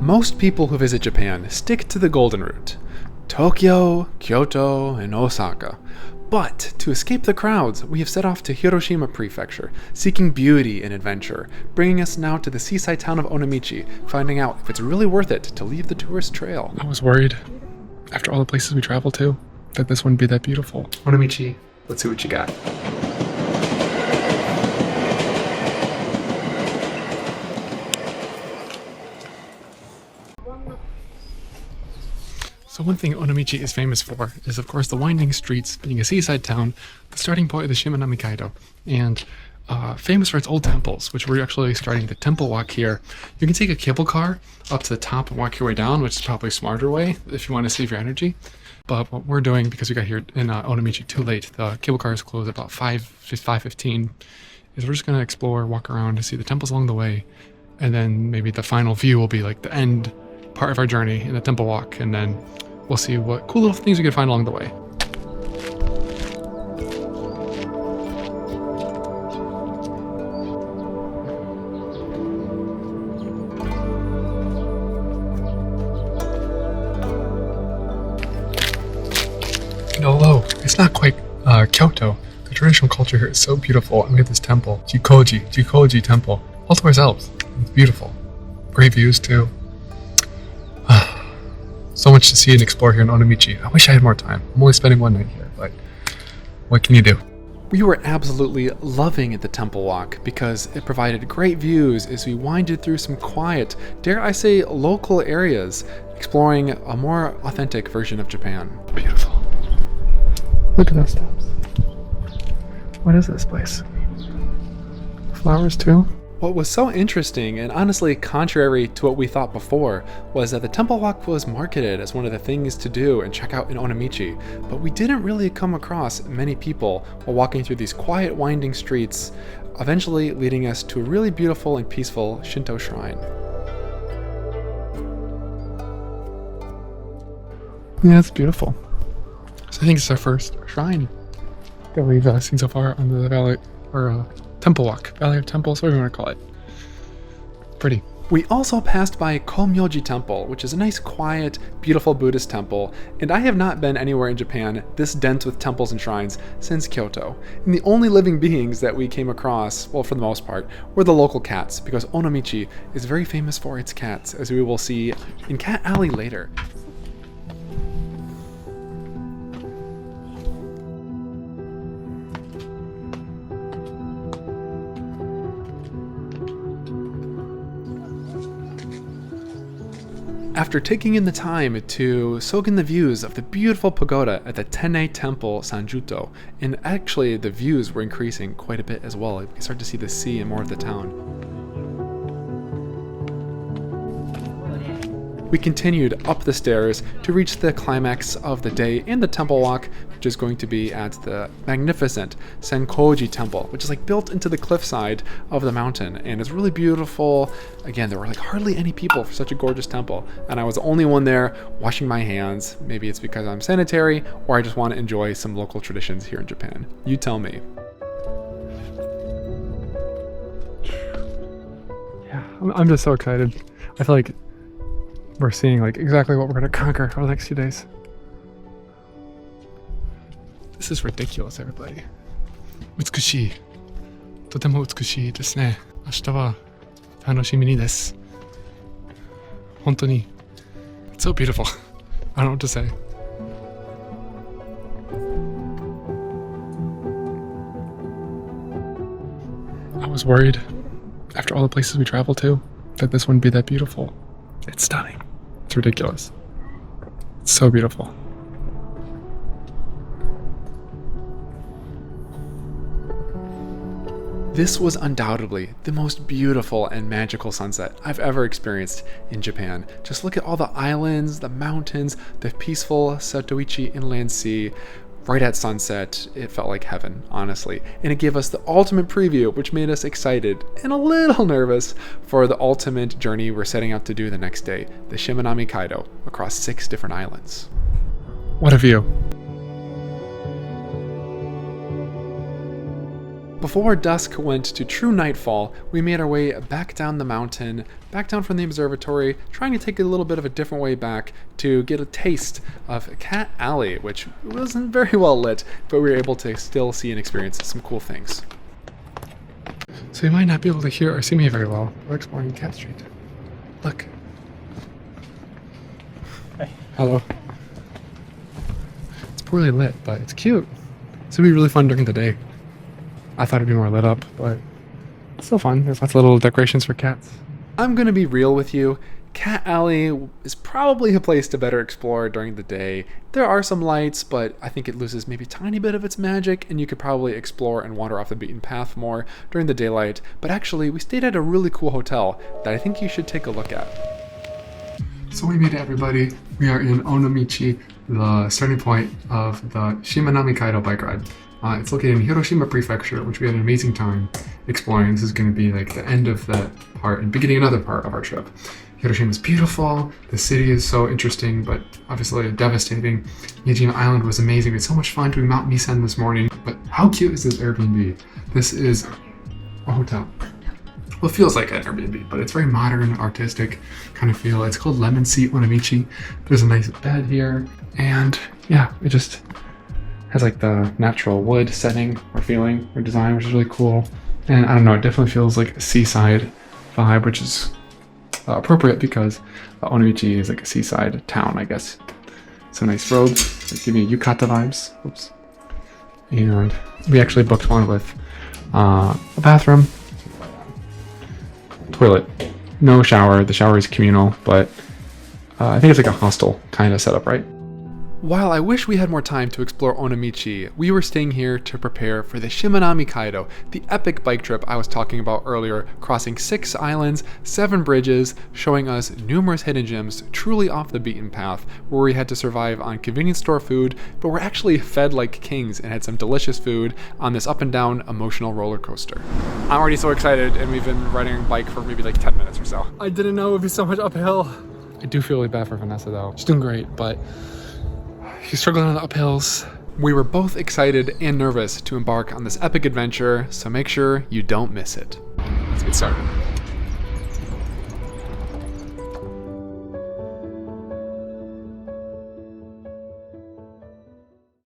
Most people who visit Japan stick to the golden route: Tokyo, Kyoto, and Osaka. But to escape the crowds, we have set off to Hiroshima Prefecture, seeking beauty and adventure, bringing us now to the seaside town of Onomichi, finding out if it's really worth it to leave the tourist trail. I was worried, after all the places we traveled to, that this wouldn't be that beautiful. Onomichi, let's see what you got. So one thing Onomichi is famous for is, of course, the winding streets, being a seaside town, the starting point of the Shimanami Kaido, and famous for its old temples, which we're actually starting the temple walk here. You can take a cable car up to the top and walk your way down, which is probably a smarter way if you want to save your energy. But what we're doing, because we got here in Onomichi too late, the cable cars close at about 5:15, is we're just going to explore, walk around, and see the temples along the way, and then maybe the final view will be like the end part of our journey in the temple walk, and then we'll see what cool little things we can find along the way. And although it's not quite Kyoto, the traditional culture here is so beautiful, and we have this temple, Senkoji Temple, all to ourselves. It's beautiful. Great views too. So much to see and explore here in Onomichi. I wish I had more time. I'm only spending one night here, but what can you do? We were absolutely loving the temple walk because it provided great views as we winded through some quiet, dare I say, local areas, exploring a more authentic version of Japan. Beautiful. Look at those steps. What is this place? Flowers too? What was so interesting, and honestly contrary to what we thought before, was that the temple walk was marketed as one of the things to do and check out in Onomichi, but we didn't really come across many people while walking through these quiet winding streets, eventually leading us to a really beautiful and peaceful Shinto shrine. Yeah, it's beautiful. So I think it's our first shrine that we've seen so far on the valley, or temple walk. Valley of Temples, whatever you want to call it. Pretty. We also passed by Komyoji Temple, which is a nice, quiet, beautiful Buddhist temple, and I have not been anywhere in Japan this dense with temples and shrines since Kyoto. And the only living beings that we came across, well, for the most part, were the local cats, because Onomichi is very famous for its cats, as we will see in Cat Alley later. After taking in the time to soak in the views of the beautiful pagoda at the Tennei Temple Sanjuto, and actually the views were increasing quite a bit as well, you can start to see the sea and more of the town. We continued up the stairs to reach the climax of the day and the temple walk, which is going to be at the magnificent Senkoji Temple, which is like built into the cliffside of the mountain, and it's really beautiful. Again, there were like hardly any people for such a gorgeous temple, and I was the only one there washing my hands. Maybe it's because I'm sanitary, or I just want to enjoy some local traditions here in Japan. You tell me. Yeah, I'm just so excited. I feel like we're seeing like exactly what we're going to conquer over the next few days. This is ridiculous, everybody. 美しい。とても美しいですね。明日は楽しみにです。本当に。It's so beautiful. I don't know what to say. I was worried, after all the places we traveled to, that this wouldn't be that beautiful. It's stunning. It's ridiculous. It's so beautiful. This was undoubtedly the most beautiful and magical sunset I've ever experienced in Japan. Just look at all the islands, the mountains, the peaceful Seto Inland Sea. Right at sunset, it felt like heaven, honestly. And it gave us the ultimate preview, which made us excited and a little nervous for the ultimate journey we're setting out to do the next day, the Shimanami Kaido, across 6 different islands. What a view. Before dusk went to true nightfall, we made our way back down the mountain, back down from the observatory, trying to take a little bit of a different way back to get a taste of Cat Alley, which wasn't very well lit, but we were able to still see and experience some cool things. So you might not be able to hear or see me very well. We're exploring Cat Street. Look. Hey. Hello. It's poorly lit, but it's cute. It's gonna be really fun during the day. I thought it'd be more lit up, but it's still fun. There's lots of little decorations for cats. I'm gonna be real with you. Cat Alley is probably a place to better explore during the day. There are some lights, but I think it loses maybe a tiny bit of its magic, and you could probably explore and wander off the beaten path more during the daylight. But actually, we stayed at a really cool hotel that I think you should take a look at. So we made it, everybody. We are in Onomichi, the starting point of the Shimanami Kaido bike ride. It's located in Hiroshima Prefecture, which we had an amazing time exploring. This is going to be like the end of that part and beginning another part of our trip. Hiroshima is beautiful. The city is so interesting, but obviously devastating. Yajima Island was amazing. We had so much fun doing Mount Misen this morning. But how cute is this Airbnb? This is a hotel. Well, it feels like an Airbnb, but it's very modern, artistic kind of feel. It's called Lemon Sea Onomichi. There's a nice bed here. And yeah, it just has like the natural wood setting or feeling or design, which is really cool. And I don't know, it definitely feels like a seaside vibe, which is appropriate because Onomichi is like a seaside town, I guess. Some nice robes, like give me yukata vibes. Oops. And we actually booked one with a bathroom, toilet, no shower. The shower is communal, but I think it's like a hostel kind of setup, right? While I wish we had more time to explore Onomichi, we were staying here to prepare for the Shimanami Kaido, the epic bike trip I was talking about earlier, crossing 6 islands, 7 bridges, showing us numerous hidden gems truly off the beaten path, where we had to survive on convenience store food, but we're actually fed like kings and had some delicious food on this up and down emotional roller coaster. I'm already so excited, and we've been riding a bike for maybe like 10 minutes or so. I didn't know it would be so much uphill. I do feel really bad for Vanessa though. She's doing great, but she's struggling on the uphills. We were both excited and nervous to embark on this epic adventure, so make sure you don't miss it. Let's get started.